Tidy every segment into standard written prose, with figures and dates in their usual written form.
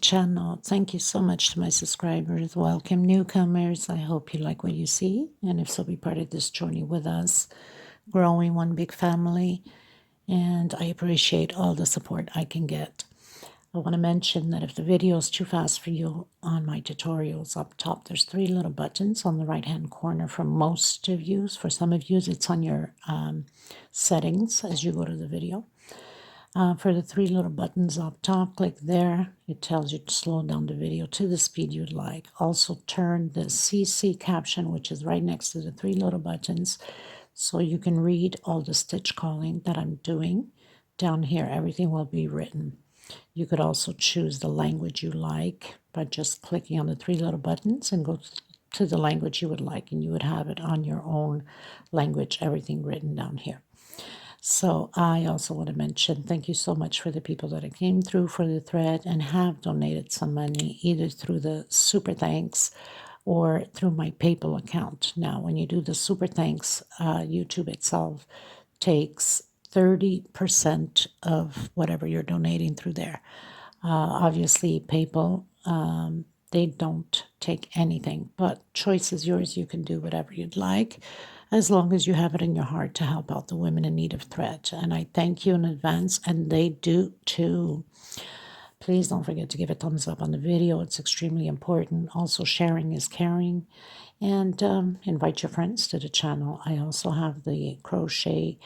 channel. Thank you so much to my subscribers. Welcome newcomers. I hope you like what you see, and if so, be part of this journey with us, growing one big family. And I appreciate all the support I can get. I want to mention that if the video is too fast for you on my tutorials, up top there's 3 little buttons on the right hand corner for most of you. For some of you, it's on your settings as you go to the video. For the 3 little buttons up top, click there. It tells you to slow down the video to the speed you'd like. Also turn the CC caption, which is right next to the 3 little buttons, so you can read all the stitch calling that I'm doing. Down here, everything will be written. You could also choose the language you like by just clicking on the 3 little buttons and go to the language you would like, and you would have it on your own language, everything written down here. So I also want to mention thank you so much for the people that came through for the thread and have donated some money, either through the super thanks or through my PayPal account. Now, when you do the super thanks, YouTube itself takes 30% of whatever you're donating through there. Obviously, PayPal, they don't take anything, but choice is yours. You can do whatever you'd like, as long as you have it in your heart to help out the women in need of thread. And I thank you in advance, and they do too. Please don't forget to give a thumbs up on the video. It's extremely important. Also, sharing is caring. And invite your friends to the channel. I also have the crochet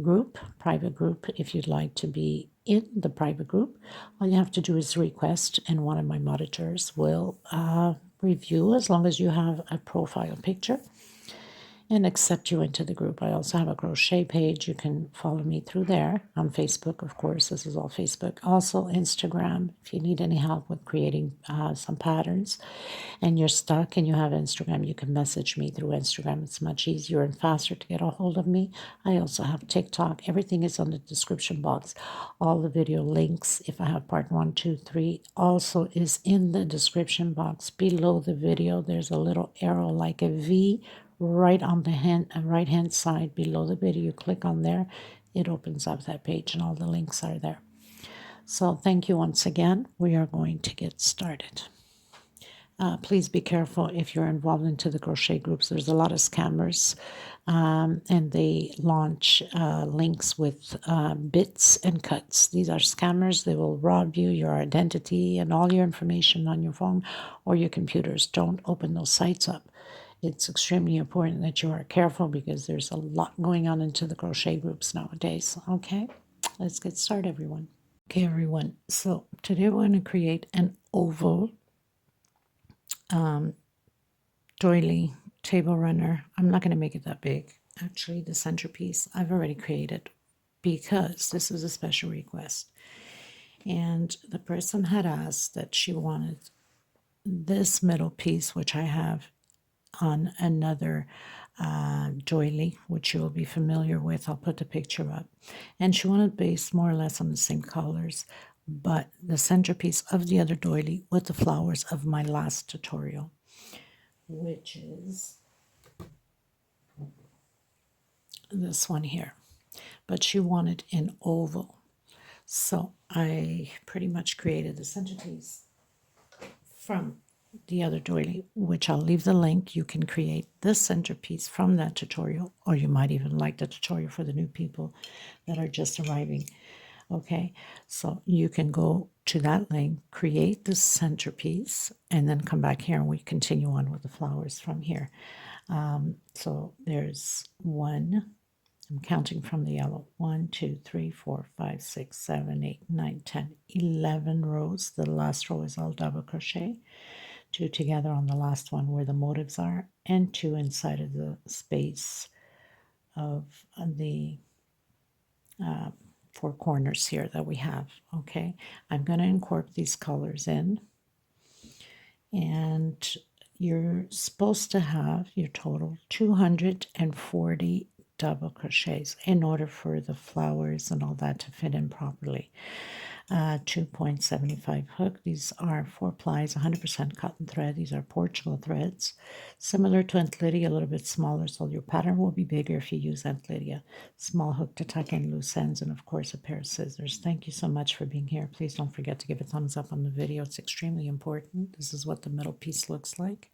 group, private group. If you'd like to be in the private group, all you have to do is request, and one of my monitors will review, as long as you have a profile picture, and accept you into the group. I also have a crochet page. You can follow me through there. On Facebook, of course. This is all Facebook. Also Instagram, if you need any help with creating some patterns and you're stuck and you have Instagram, you can message me through Instagram. It's much easier and faster to get a hold of me. I also have TikTok. Everything is on the description box. All the video links, if I have part 1, 2, 3, also is in the description box. Below the video, there's a little arrow like a V right on the right hand side below the video. You click on there, it opens up that page, and all the links are there. So thank you once again. We are going to get started. Please be careful if you're involved into the crochet groups. There's a lot of scammers, and they launch links with bits and cuts. These are scammers. They will rob you, your identity, and all your information on your phone or your computers. Don't open those sites up. It's extremely important that you are careful, because there's a lot going on into the crochet groups nowadays. Okay, let's get started, everyone. Okay, everyone. So today we're going to create an oval doily table runner. I'm not going to make it that big. Actually, the centerpiece I've already created, because this is a special request. And the person had asked that she wanted this middle piece, which I have on another doily, which you'll be familiar with. I'll put the picture up. And she wanted based more or less on the same colors, but the centerpiece of the other doily with the flowers of my last tutorial, which is this one here. But she wanted an oval. So I pretty much created the centerpiece from the other doily, which I'll leave the link. You can create this centerpiece from that tutorial, or you might even like the tutorial for the new people that are just arriving. Okay, so you can go to that link, create the centerpiece, and then come back here and we continue on with the flowers from here. So there's 1, I'm counting from the yellow, 1, 2, 3, 4, 5, 6, 7, 8, 9, 10, 11 rows. The last row is all double crochet. 2 together on the last one where the motives are, and 2 inside of the space of the 4 corners here that we have. Okay, I'm going to incorporate these colors in, and you're supposed to have your total 240 double crochets in order for the flowers and all that to fit in properly. 2.75 hook. These are 4 plies, 100% cotton thread. These are Portugal threads, similar to Antlydia, a little bit smaller, so your pattern will be bigger if you use Antlydia. Small hook to tuck in loose ends, and of course a pair of scissors. Thank you so much for being here. Please don't forget to give a thumbs up on the video. It's extremely important. This is what the middle piece looks like.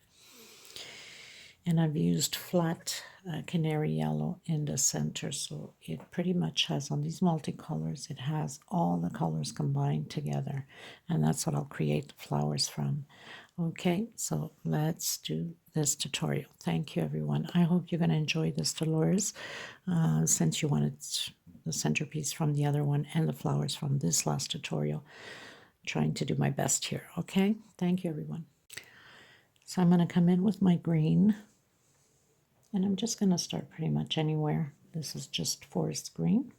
And I've used flat canary yellow in the center, so it pretty much has, on these multicolors, it has all the colors combined together, and that's what I'll create the flowers from. Okay, so let's do this tutorial. Thank you, everyone. I hope you're going to enjoy this, Dolores, since you wanted the centerpiece from the other one and the flowers from this last tutorial. I'm trying to do my best here, okay? Thank you, everyone. So I'm going to come in with my green. And I'm just going to start pretty much anywhere. This is just forest green.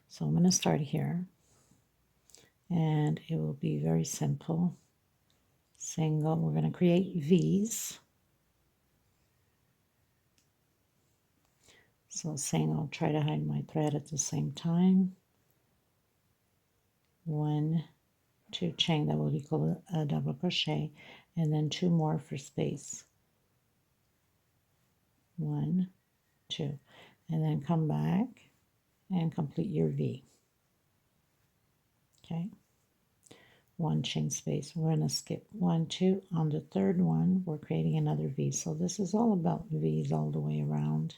So I'm going to start here. And it will be very simple. Single. We're going to create V's. So single, try to hide my thread at the same time. 1, 2 chain, that will equal a double crochet. And then 2 more for space. 1, 2, and then come back and complete your V. Okay, 1 chain space. We're going to skip 1, 2. On the third one, we're creating another V. So this is all about V's all the way around.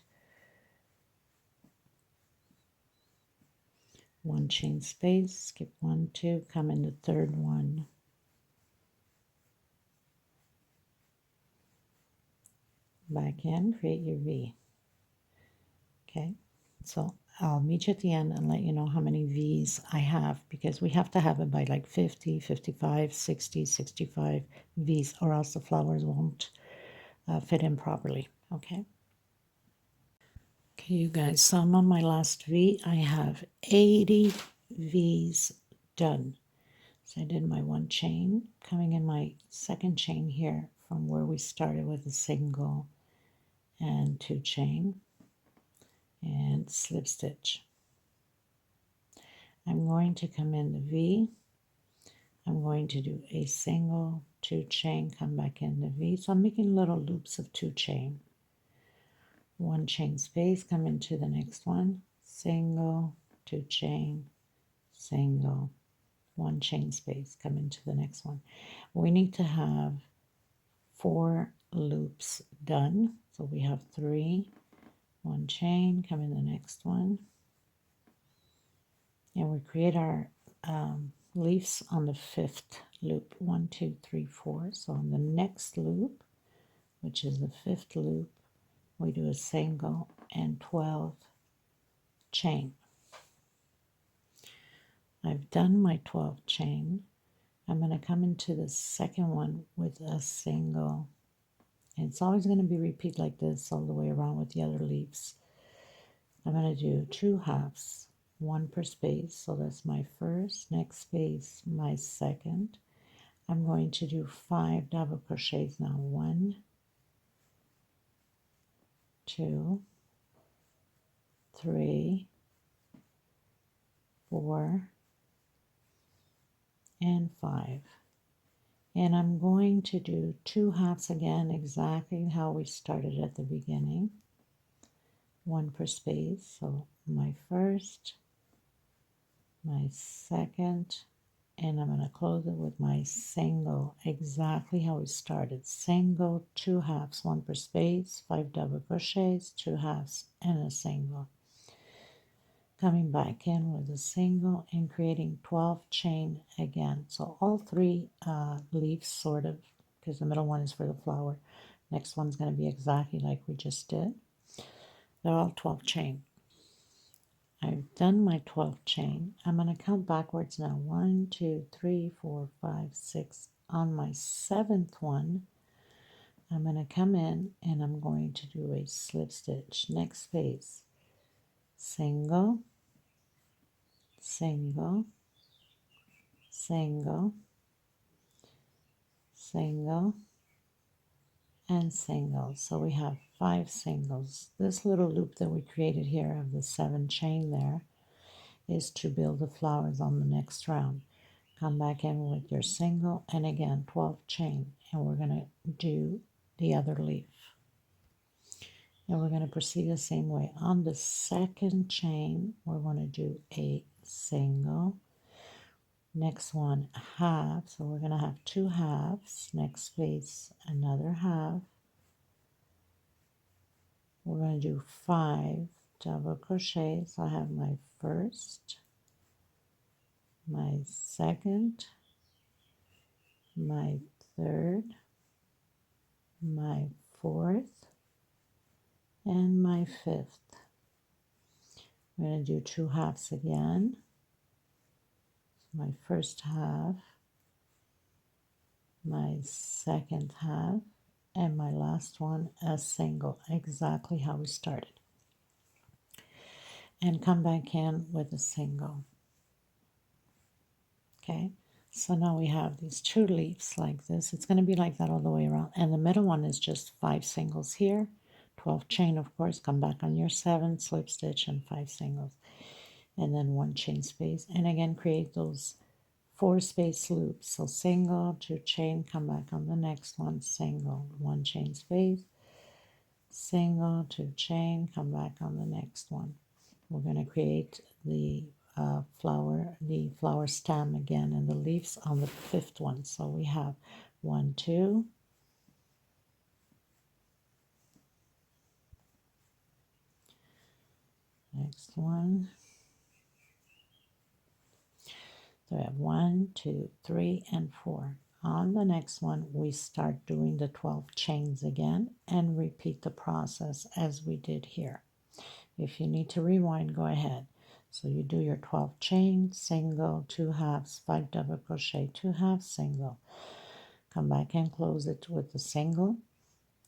1 chain space, skip 1, 2, come in the third one. Back in, create your V. Okay, so I'll meet you at the end and let you know how many V's I have, because we have to have it by like 50, 55, 60, 65 V's, or else the flowers won't fit in properly. Okay. Okay, you guys, so I'm on my last V. I have 80 V's done. So I did my 1 chain, coming in my second chain here from where we started with a single and 2 chain, and slip stitch. I'm going to come in the V. I'm going to do a single, 2 chain, come back in the V. So I'm making little loops of 2 chain. 1 chain space, come into the next one, single, 2 chain, single, 1 chain space, come into the next one. We need to have 4 loops done. So we have 3, 1 chain, come in the next one, and we create our leaves on the 5th loop. 1, 2, 3, 4. So on the next loop, which is the 5th loop, we do a single and 12 chain. I've done my 12 chain. I'm going to come into the second one with a single, and it's always going to be repeat like this all the way around with the other leaves. I'm going to do 2 halves, 1 per space. So that's my first, next space, my second. I'm going to do 5 double crochets now. 1, 2, 3, 4, and 5. And I'm going to do 2 halves again, exactly how we started at the beginning. 1 per space. So my first, my second, and I'm going to close it with my single, exactly how we started. Single, 2 halves, 1 per space, 5 double crochets, 2 halves, and a single. Coming back in with a single and creating 12 chain again. So all 3 leaves, sort of, because the middle one is for the flower. Next one's going to be exactly like we just did. They're all 12 chain. I've done my 12 chain. I'm going to count backwards now. 1, 2, 3, 4, 5, 6. On my 7th one, I'm going to come in and I'm going to do a slip stitch. Next space, single, single, single, single, and single. So we have 5 singles. This little loop that we created here of the 7 chain there is to build the flowers on the next round. Come back in with your single and again 12 chain, and we're going to do the other leaf. And we're going to proceed the same way. On the second chain, we're going to do a single. Next one, half. So we're going to have 2 halves. Next space, another half. We're going to do 5 double crochets. I have my first, my second, my third, my fourth, and my fifth. I'm going to do 2 halves again. My first half, my second half, and my last one a single, exactly how we started. And come back in with a single. Okay, so now we have these 2 leaves like this. It's going to be like that all the way around, and the middle one is just 5 singles here, 12 chain, of course. Come back on your 7, slip stitch, and 5 singles, and then 1 chain space, and again create those 4 space loops. So single, 2 chain, come back on the next one, single, 1 chain space, single, 2 chain, come back on the next one. We're going to create the flower stem again, and the leaves on the 5th one. So we have 1, 2, next one. So we have 1, 2, 3, and 4. On the next one, we start doing the 12 chains again and repeat the process as we did here. If you need to rewind, go ahead. So you do your 12 chain, single, 2 halves, 5 double crochet, 2 halves, single. Come back and close it with the single,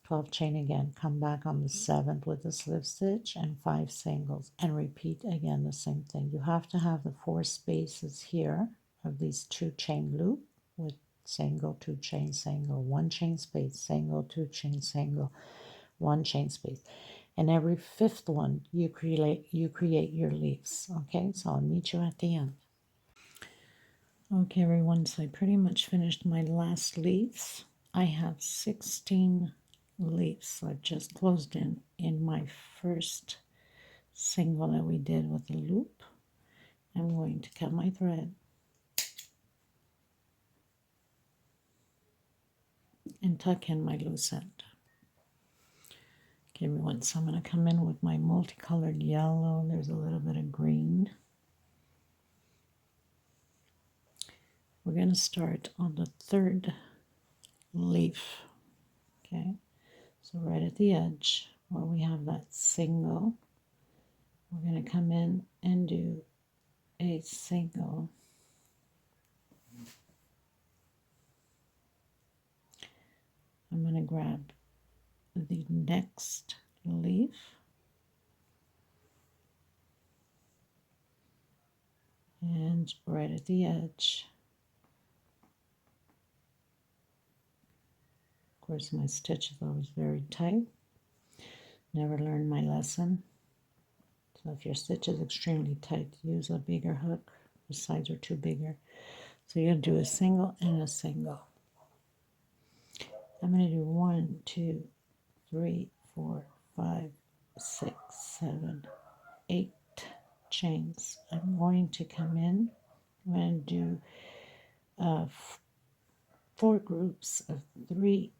12 chain again. Come back on the 7th with the slip stitch and 5 singles, and repeat again the same thing. You have to have the 4 spaces here of these 2 chain loop with single, 2 chain, single, 1 chain space, single, 2 chain, single, 1 chain space. And every 5th one you create your leaves. Okay, so I'll meet you at the end. Okay everyone, so I pretty much finished my last leaves. I have 16 leaves. So I've just closed in my first single that we did with the loop. I'm going to cut my thread and tuck in my loose end. Okay everyone, so I'm going to come in with my multicolored yellow. There's a little bit of green. We're going to start on the 3rd leaf. Okay, so right at the edge where we have that single, we're going to come in and do a single. I'm going to grab the next leaf and right at the edge. Of course, my stitch is always very tight. Never learned my lesson. So if your stitch is extremely tight, use a bigger hook. The sides are too bigger. So you'll do a single and a single. I'm going to do 1, 2, 3, 4, 5, 6, 7, 8 chains. I'm going to come in. I'm going to do 4 groups of 3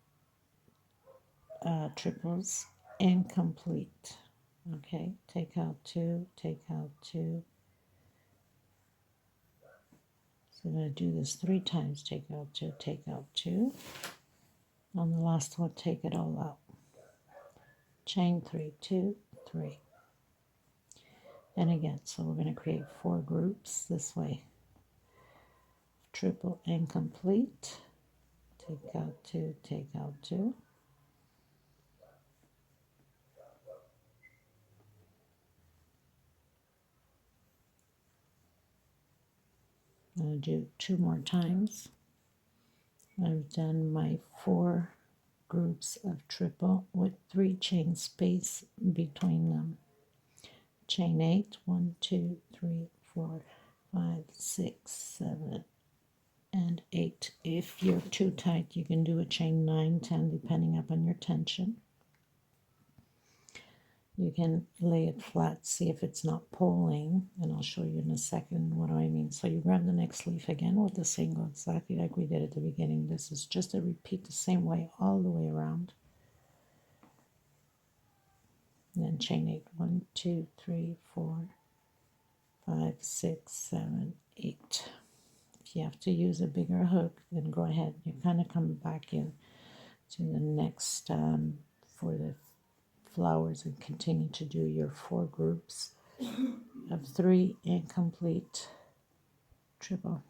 triples incomplete. Okay, take out 2, take out 2. So I'm going to do this 3 times. Take out 2, take out 2. On the last one, take it all out. Chain 3, 2, 3. And again, so we're going to create 4 groups this way. Triple incomplete. Take out 2, take out 2. I'm going to do 2 more times. I've done my 4 groups of triple with 3 chain space between them. Chain 8, 1, 2, 3, 4, 5, 6, 7, and 8. If you're too tight, you can do a chain 9, 10, depending upon your tension. You can lay it flat, see if it's not pulling, and I'll show you in a second what I mean. So you grab the next leaf again with the single, exactly like we did at the beginning. This is just a repeat the same way all the way around. And then chain 8. 1, 2, 3, 4, 5, 6, 7, 8. If you have to use a bigger hook, then go ahead. You kind of come back in to the next for the flowers and continue to do your 4 groups of 3 and complete triple.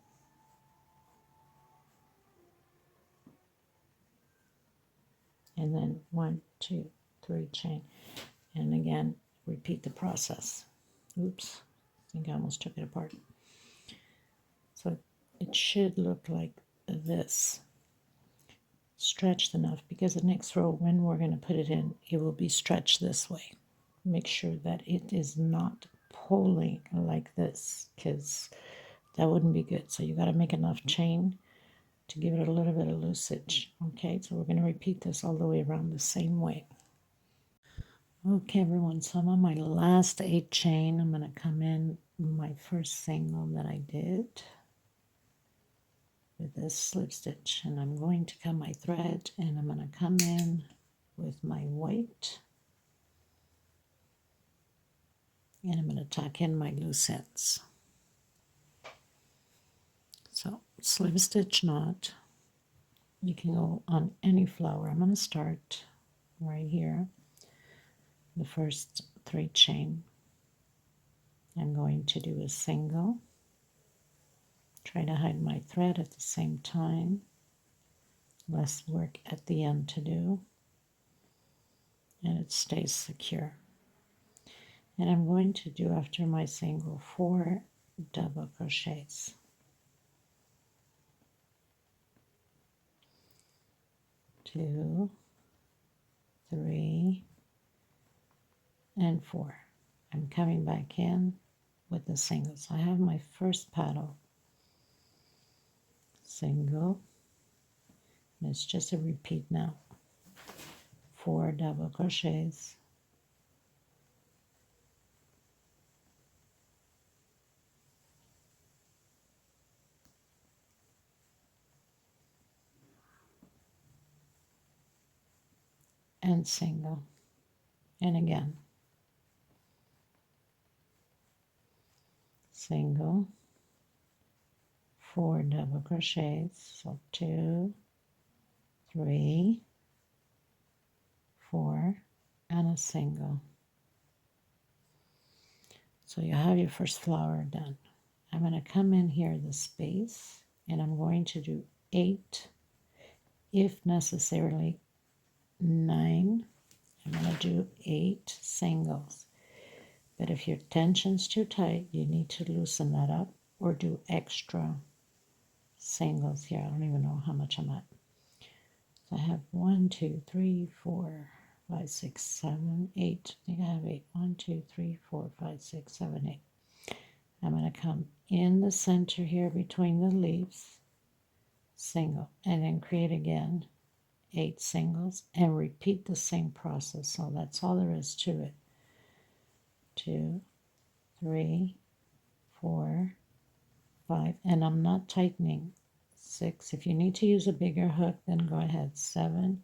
And then 1, 2, 3 chain. And again, repeat the process. Oops, I think I almost took it apart. So it should look like this. Stretched enough, because the next row, when we're going to put it in, it will be stretched this way. Make sure that it is not pulling like this, because that wouldn't be good. So you got to make enough chain to give it a little bit of loosage. Okay, so we're going to repeat this all the way around the same way. Okay, everyone, so I'm on my last 8 chain. I'm going to come in my first single that I did with this slip stitch, and I'm going to cut my thread, and I'm going to come in with my white, and I'm going to tuck in my loose ends. So slip stitch knot. You can go on any flower. I'm going to start right here, the first 3 chain. I'm going to do a single, try to hide my thread at the same time, less work at the end to do, and it stays secure. And I'm going to do, after my single, 4 double crochets. 2, 3, and 4. I'm coming back in with the single. So I have my first paddle, single, and it's just a repeat now. 4 double crochets, and single, and again, single, 4 double crochets, so 2, 3, 4, and a single. So you have your first flower done. I'm going to come in here, the space, and I'm going to do 8, if necessarily 9. I'm going to do 8 singles. But if your tension's too tight, you need to loosen that up or do extra singles here. I don't even know how much I'm at. So I have 1, 2, 3, 4, 5, 6, 7, 8. I think I have 8. 1, 2, 3, 4, 5, 6, 7, 8. I'm going to come in the center here between the leaves, single, and then create again 8 singles and repeat the same process. So that's all there is to it. 2, 3, 4, 5, and I'm not tightening. 6. If you need to use a bigger hook, then go ahead. 7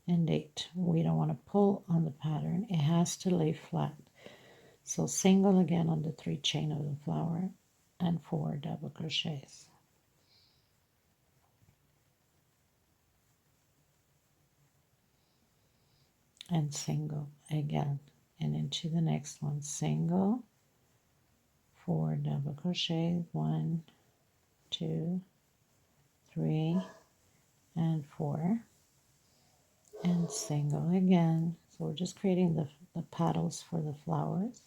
and 8. We don't want to pull on the pattern. It has to lay flat. So single again on the 3 chain of the flower and 4 double crochets. And single again, and into the next one, single, 4 double crochet, 1, 2, 3, and 4, and single again. So we're just creating the petals for the flowers.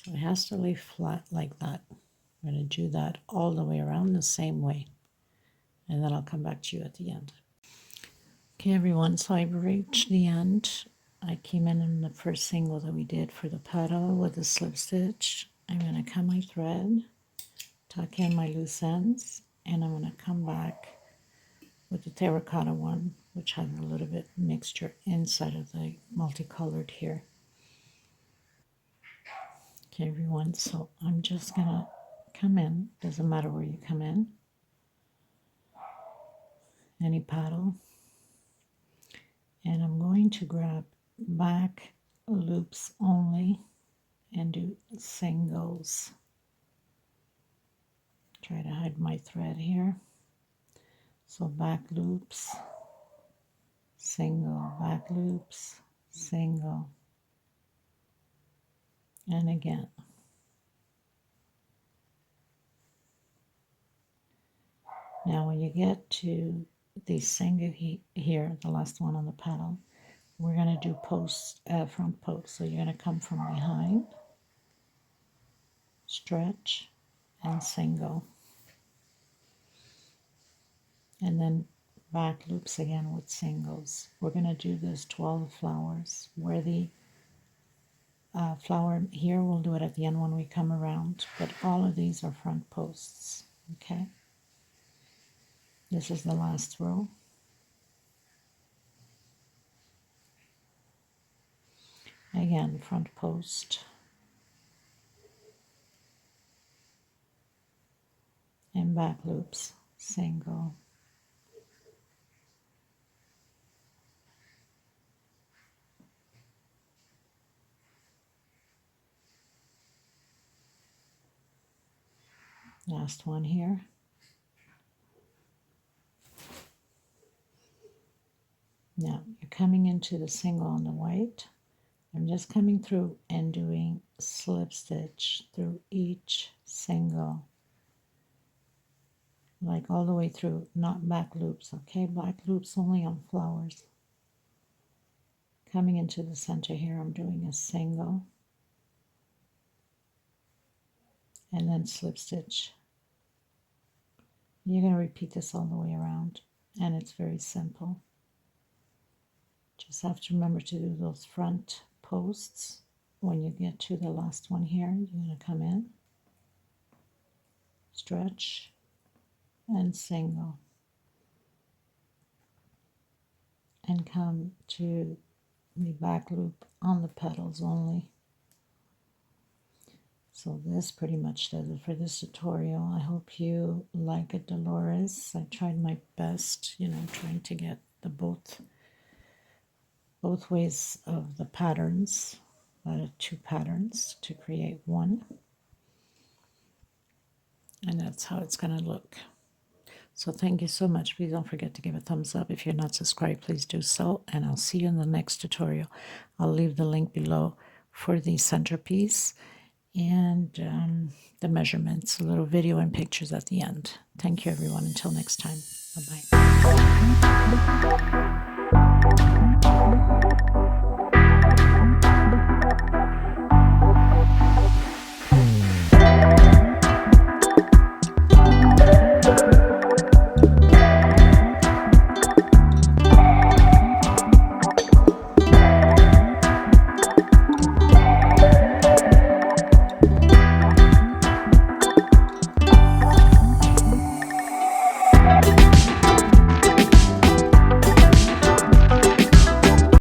So it has to lay flat like that We're going to do that all the way around the same way. And then I'll come back to you at the end. Okay, everyone, so I've reached the end. I came in the first single that we did for the petal with the slip stitch. I'm going to cut my thread, tuck in my loose ends, and I'm going to come back with the terracotta one, which had a little bit mixture inside of the multicolored here. Okay, everyone, so I'm just going to come in. Doesn't matter where you come in. Any paddle. And I'm going to grab back loops only and do singles. Try to hide my thread here. So back loops, single, back loops, single, and again. Now when you get to the single here, the last one on the petal, we're going to do front post. So you're going to come from behind, stretch, and single. And then back loops again with singles. We're going to do this 12 flowers, where the flower here, we'll do it at the end when we come around, but all of these are front posts. Okay, this is the last row. Again, front post and back loops, single, last one here. Now you're coming into the single on the white. I'm just coming through and doing slip stitch through each single, like all the way through, not back loops. Okay, back loops only on flowers. Coming into the center here, I'm doing a single and then slip stitch. You're going to repeat this all the way around, and it's very simple. Just have to remember to do those front posts. When you get to the last one here, you're going to come in, stretch, and single, and come to the back loop on the petals only. So this pretty much does it for this tutorial. I hope you like it, Dolores. I tried my best, trying to get the both ways of the patterns, two patterns to create one. And that's how it's going to look. So thank you so much. Please don't forget to give a thumbs up. If you're not subscribed, please do so. And I'll see you in the next tutorial. I'll leave the link below for the centerpiece and the measurements, a little video and pictures at the end. Thank you, everyone. Until next time. Bye-bye.